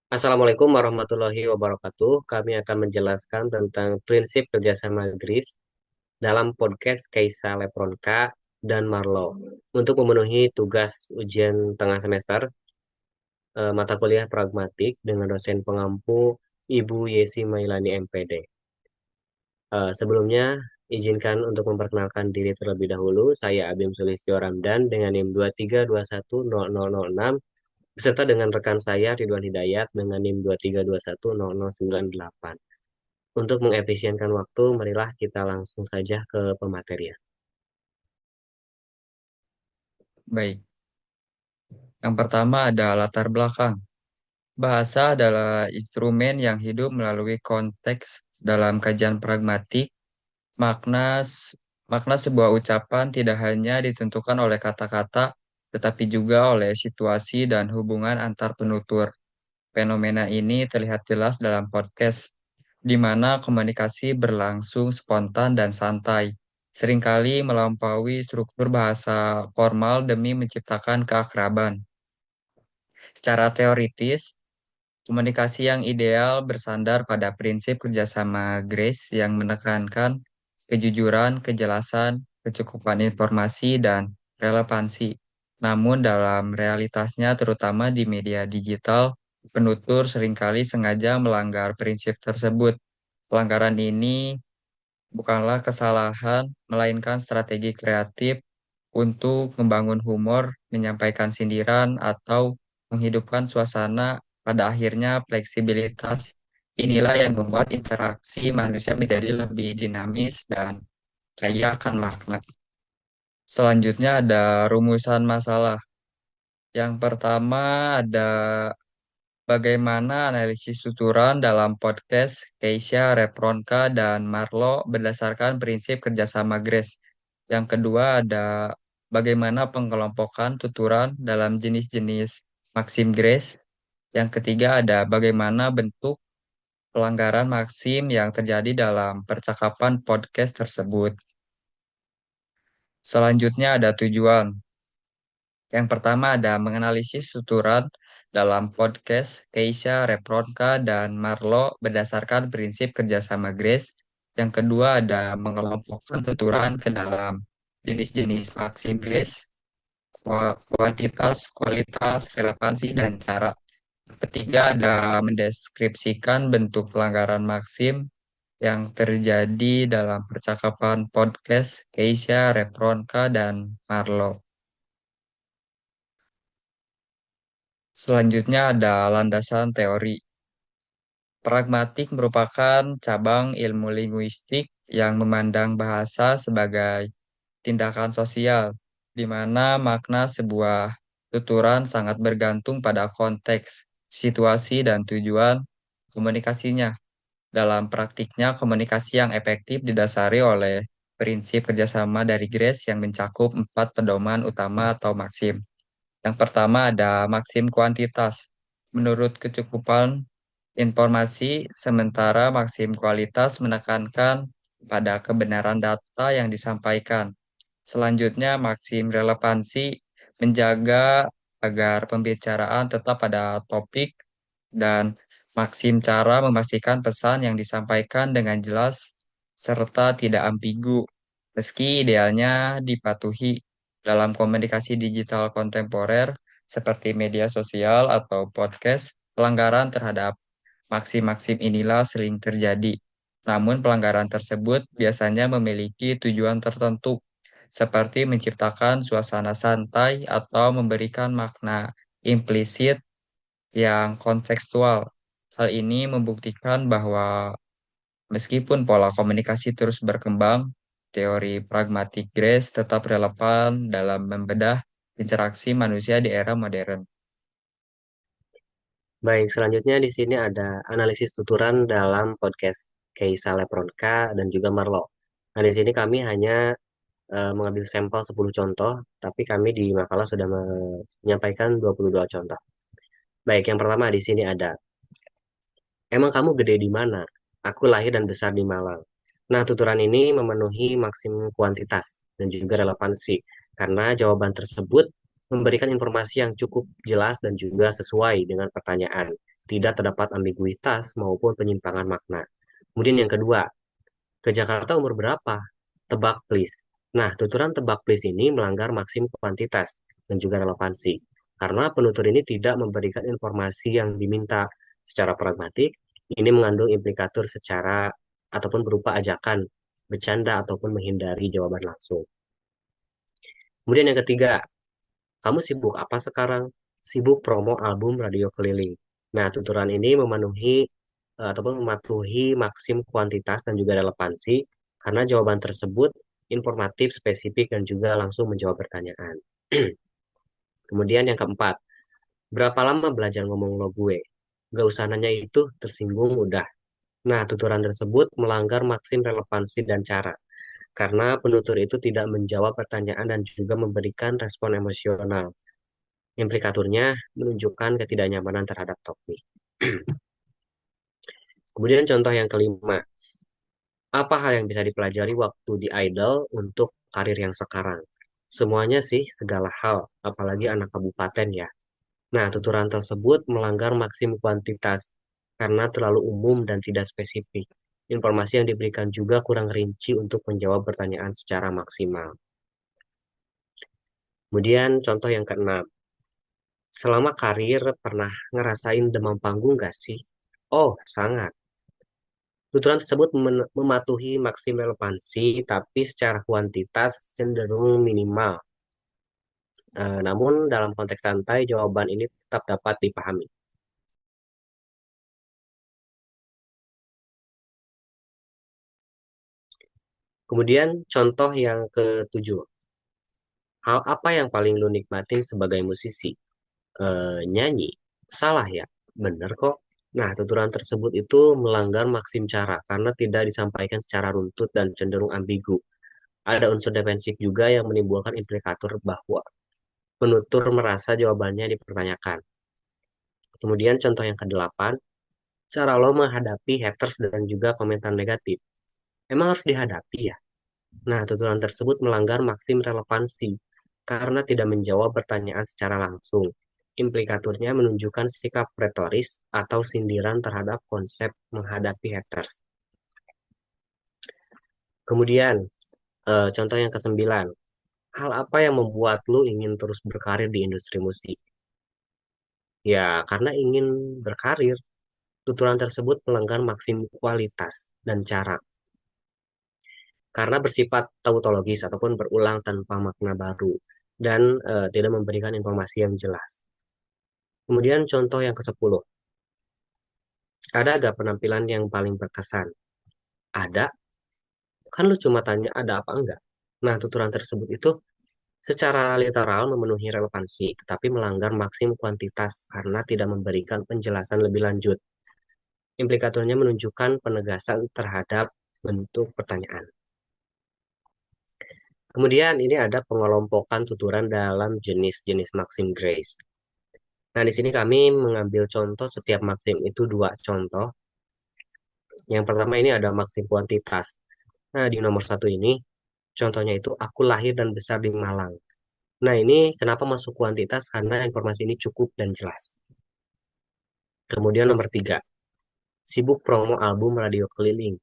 Assalamualaikum warahmatullahi wabarakatuh. Kami akan menjelaskan tentang prinsip kerjasama GRIS dalam podcast Keisa Lepronka dan Marlo untuk memenuhi tugas ujian tengah semester mata kuliah pragmatik dengan dosen pengampu Ibu Yesi Mailani MPD. Sebelumnya, izinkan untuk memperkenalkan diri terlebih dahulu. Saya Abim Sulistyo Ramdan dengan NIM 232100006 beserta dengan rekan saya Ridwan Hidayat dengan NIM 232100098. Untuk mengefisienkan waktu, marilah kita langsung saja ke pematerian. Baik, yang pertama ada latar belakang. Bahasa adalah instrumen yang hidup melalui konteks dalam kajian pragmatik. Makna, makna sebuah ucapan tidak hanya ditentukan oleh kata-kata, tetapi juga oleh situasi dan hubungan antar penutur. Fenomena ini terlihat jelas dalam podcast, di mana komunikasi berlangsung spontan dan santai, seringkali melampaui struktur bahasa formal demi menciptakan keakraban. Secara teoritis, komunikasi yang ideal bersandar pada prinsip kerjasama GRACE yang menekankan kejujuran, kejelasan, kecukupan informasi, dan relevansi. Namun dalam realitasnya, terutama di media digital, penutur seringkali sengaja melanggar prinsip tersebut. Pelanggaran ini bukanlah kesalahan, melainkan strategi kreatif untuk membangun humor, menyampaikan sindiran, atau menghidupkan suasana. Pada akhirnya, fleksibilitas inilah yang membuat interaksi manusia menjadi lebih dinamis dan kaya akan makna. Selanjutnya ada rumusan masalah. Yang pertama ada bagaimana analisis susuran dalam podcast Keisha, Repronka, dan Marlo berdasarkan prinsip kerjasama GRACE. Yang kedua ada bagaimana pengelompokan tuturan dalam jenis-jenis maksim GRACE. Yang ketiga ada bagaimana bentuk pelanggaran maksim yang terjadi dalam percakapan podcast tersebut. Selanjutnya ada tujuan. Yang pertama ada menganalisis suturan dalam podcast Keisha, Repronka, dan Marlo berdasarkan prinsip kerjasama GRACE. Yang kedua ada mengelompokkan tuturan ke dalam jenis-jenis maksim GRACE, kuantitas, kualitas, relevansi, dan cara. Ketiga ada mendeskripsikan bentuk pelanggaran maksim yang terjadi dalam percakapan podcast Keisha, Repronka, dan Marlo. Selanjutnya ada landasan teori. Pragmatik merupakan cabang ilmu linguistik yang memandang bahasa sebagai tindakan sosial, di mana makna sebuah tuturan sangat bergantung pada konteks, situasi, dan tujuan komunikasinya. Dalam praktiknya, komunikasi yang efektif didasari oleh prinsip kerjasama dari Grace yang mencakup 4 pedoman utama atau maksim. Yang pertama ada maksim kuantitas. Menurut kecukupan informasi, sementara maksim kualitas menekankan pada kebenaran data yang disampaikan. Selanjutnya, maksim relevansi menjaga agar pembicaraan tetap pada topik dan maksim cara memastikan pesan yang disampaikan dengan jelas serta tidak ambigu, meski idealnya dipatuhi dalam komunikasi digital kontemporer seperti media sosial atau podcast. Pelanggaran terhadap maksim-maksim inilah sering terjadi. Namun pelanggaran tersebut biasanya memiliki tujuan tertentu, seperti menciptakan suasana santai atau memberikan makna implisit yang kontekstual. Hal ini membuktikan bahwa meskipun pola komunikasi terus berkembang, teori pragmatik Grace tetap relevan dalam membedah interaksi manusia di era modern. Baik, selanjutnya di sini ada analisis tuturan dalam podcast Keisa Lepronka dan juga Marlo. Nah, di sini kami hanya mengambil sampel 10 contoh, tapi kami di makalah sudah menyampaikan 22 contoh. Baik, yang pertama di sini ada, emang kamu gede di mana? Aku lahir dan besar di Malang. Nah, tuturan ini memenuhi maksimum kuantitas dan juga relevansi, karena jawaban tersebut memberikan informasi yang cukup jelas dan juga sesuai dengan pertanyaan. tidak terdapat ambiguitas maupun penyimpangan makna. Kemudian yang kedua, ke Jakarta umur berapa? Tebak please. Nah, tuturan tebak please ini melanggar maksim kuantitas dan juga relevansi. Karena penutur ini tidak memberikan informasi yang diminta secara pragmatik, ini mengandung implikatur secara ataupun berupa ajakan, bercanda ataupun menghindari jawaban langsung. Kemudian yang ketiga, kamu sibuk apa sekarang? Sibuk promo album radio keliling. Nah, tuturan ini ataupun mematuhi maksim kuantitas dan juga relevansi karena jawaban tersebut informatif, spesifik, dan juga langsung menjawab pertanyaan. Kemudian yang keempat, berapa lama belajar ngomong lo gue? Gak usah nanya itu, tersinggung udah. Nah, tuturan tersebut melanggar maksim relevansi dan cara karena penutur itu tidak menjawab pertanyaan dan juga memberikan respon emosional. Implikaturnya menunjukkan ketidaknyamanan terhadap topik. Kemudian contoh yang kelima, apa hal yang bisa dipelajari waktu di Idol untuk karir yang sekarang? Semuanya sih, segala hal, apalagi anak kabupaten ya. Nah, tuturan tersebut melanggar maksim kuantitas karena terlalu umum dan tidak spesifik. Informasi yang diberikan juga kurang rinci untuk menjawab pertanyaan secara maksimal. Kemudian contoh yang keenam, selama karir pernah ngerasain demam panggung gak sih? Oh, sangat. Tuturan tersebut mematuhi maksim relevansi, tapi secara kuantitas cenderung minimal. Namun dalam konteks santai, jawaban ini tetap dapat dipahami. Kemudian contoh yang ketujuh, hal apa yang paling lu nikmatin sebagai musisi? Nyanyi. Salah ya? Bener kok. Nah, tuturan tersebut itu melanggar maksim cara karena tidak disampaikan secara runtut dan cenderung ambigu. Ada unsur defensif juga yang menimbulkan implikator bahwa penutur merasa jawabannya dipertanyakan. Kemudian contoh yang kedelapan, cara lo menghadapi haters dan juga komentar negatif. Emang harus dihadapi ya? Nah, tuturan tersebut melanggar maksim relevansi karena tidak menjawab pertanyaan secara langsung. Implikaturnya menunjukkan sikap retoris atau sindiran terhadap konsep menghadapi haters. Kemudian, contoh yang kesembilan, hal apa yang membuat lo ingin terus berkarir di industri musik? Ya, karena ingin berkarir, tuturan tersebut melanggar maksim kualitas dan cara karena bersifat tautologis ataupun berulang tanpa makna baru dan tidak memberikan informasi yang jelas. Kemudian contoh yang ke-10, ada gak penampilan yang paling berkesan? Ada, kan lu cuma tanya ada apa enggak. Nah, tuturan tersebut itu secara literal memenuhi relevansi, tetapi melanggar maksim kuantitas karena tidak memberikan penjelasan lebih lanjut. Implikatornya menunjukkan penegasan terhadap bentuk pertanyaan. Kemudian ini ada pengelompokan tuturan dalam jenis-jenis maksim grace. Nah, di sini kami mengambil contoh setiap maksim itu dua contoh. Yang pertama ini ada maksim kuantitas. Nah, di nomor satu ini, contohnya itu aku lahir dan besar di Malang. Nah, ini kenapa masuk kuantitas? Karena informasi ini cukup dan jelas. Kemudian nomor tiga, sibuk promo album radio keliling.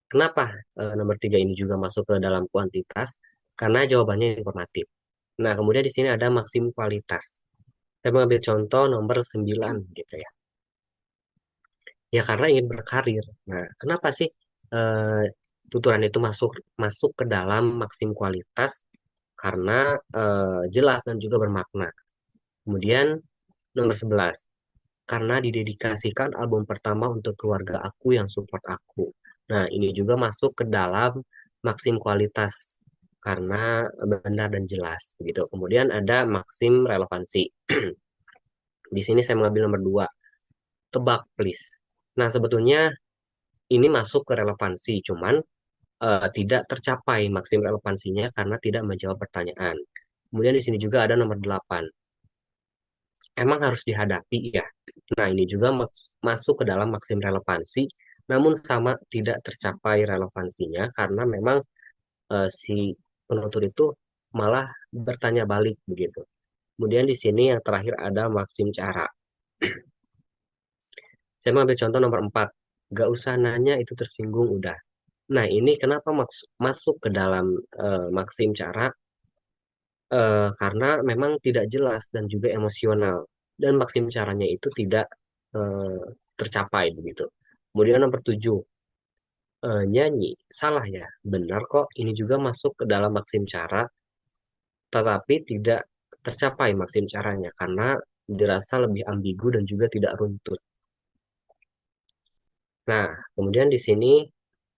Kenapa nomor tiga ini juga masuk ke dalam kuantitas? Karena jawabannya informatif. Nah, kemudian di sini ada maksim kualitas. Saya mengambil contoh nomor 9 gitu ya. Ya karena ingin berkarir. Nah, kenapa sih eh, tuturan itu masuk masuk ke dalam maksim kualitas? Karena jelas dan juga bermakna. Kemudian nomor 11, karena didedikasikan album pertama untuk keluarga aku yang support aku. Nah, ini juga masuk ke dalam maksim kualitas karena benar dan jelas begitu. Kemudian ada maksim relevansi. Di sini saya mengambil nomor 2, tebak please. Nah, sebetulnya ini masuk ke relevansi, cuman tidak tercapai maksim relevansinya karena tidak menjawab pertanyaan. Kemudian di sini juga ada nomor 8. Emang harus dihadapi ya. Nah, ini juga masuk ke dalam maksim relevansi, namun sama tidak tercapai relevansinya karena memang si penutur itu malah bertanya balik begitu. Kemudian di sini yang terakhir ada maksim cara. Saya mau ambil contoh nomor 4. Gak usah nanya itu tersinggung udah. Nah, ini kenapa masuk ke dalam maksim cara? Karena memang tidak jelas dan juga emosional. Dan maksim caranya itu tidak eh, tercapai begitu. Kemudian nomor 7, nyanyi. Salah ya, benar kok. Ini juga masuk ke dalam maksim cara, tetapi tidak tercapai maksim caranya karena dirasa lebih ambigu dan juga tidak runtut. Nah, kemudian di sini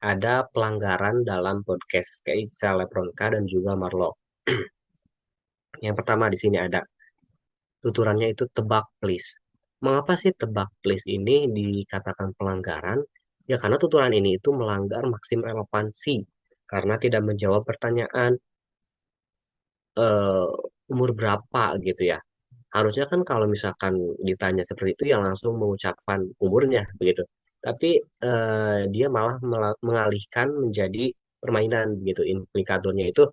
ada pelanggaran dalam podcast Keisa Lepronka dan juga Marlo. Yang pertama di sini ada tuturannya itu tebak please. Mengapa sih tebak please ini dikatakan pelanggaran? Ya karena tuturan ini itu melanggar maksim relevansi karena tidak menjawab pertanyaan eh, umur berapa gitu ya. Harusnya kan kalau misalkan ditanya seperti itu yang langsung mengucapkan umurnya begitu. Tapi dia malah mengalihkan menjadi permainan begitu. Implikatornya itu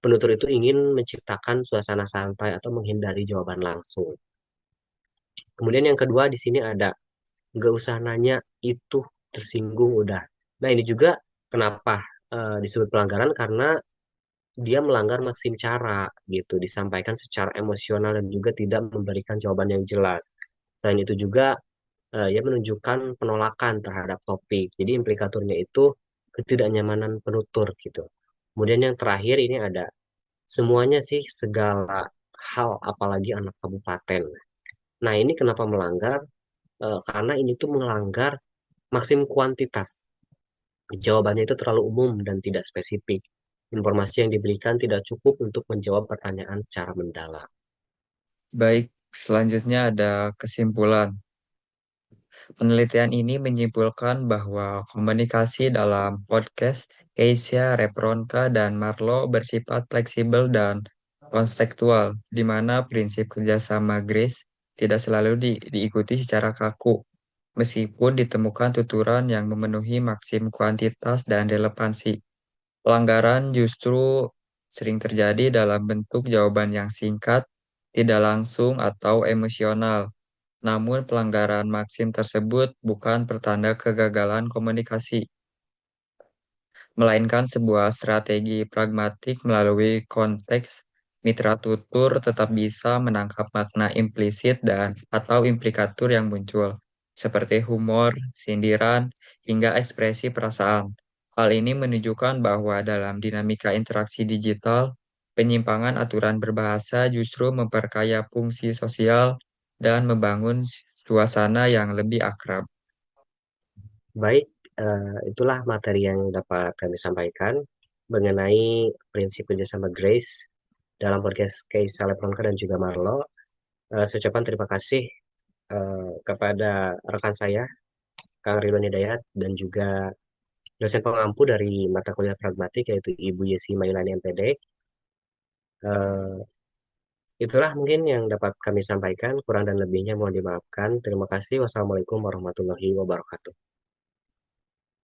penutur itu ingin menciptakan suasana santai atau menghindari jawaban langsung. Kemudian yang kedua di sini ada nggak usah nanya itu tersinggung udah. Nah ini juga kenapa disebut pelanggaran karena dia melanggar maksim cara gitu, disampaikan secara emosional dan juga tidak memberikan jawaban yang jelas. Selain itu juga ia menunjukkan penolakan terhadap topik. Jadi implikatornya itu ketidaknyamanan penutur gitu. Kemudian yang terakhir ini ada semuanya sih segala hal apalagi anak kabupaten. Nah, ini kenapa melanggar? Karena ini tuh melanggar maksim kuantitas. Jawabannya itu terlalu umum dan tidak spesifik. Informasi yang diberikan tidak cukup untuk menjawab pertanyaan secara mendalam. Baik, selanjutnya ada kesimpulan. Penelitian ini menyimpulkan bahwa komunikasi dalam podcast Keisha, Repronka, dan Marlow bersifat fleksibel dan konstekstual, di mana prinsip kerjasama Grace tidak selalu diikuti secara kaku, meskipun ditemukan tuturan yang memenuhi maksim kuantitas dan relevansi. Pelanggaran justru sering terjadi dalam bentuk jawaban yang singkat, tidak langsung, atau emosional. Namun pelanggaran maksim tersebut bukan pertanda kegagalan komunikasi, melainkan sebuah strategi pragmatik melalui konteks mitra tutur tetap bisa menangkap makna implisit dan atau implikatur yang muncul, seperti humor, sindiran, hingga ekspresi perasaan. Hal ini menunjukkan bahwa dalam dinamika interaksi digital, penyimpangan aturan berbahasa justru memperkaya fungsi sosial dan membangun suasana yang lebih akrab. Baik, itulah materi yang dapat kami sampaikan mengenai prinsip kerjasama Grace dalam podcast Case Salepronka dan juga Marlo. Saya ucapkan terima kasih kepada rekan saya, Kang Ridwan Hidayat, dan juga dosen pengampu dari mata kuliah pragmatik, yaitu Ibu Yesi Mailani MPD. Eh, Itulah mungkin yang dapat kami sampaikan. Kurang dan lebihnya mohon dimaafkan. Terima kasih. Wassalamualaikum warahmatullahi wabarakatuh.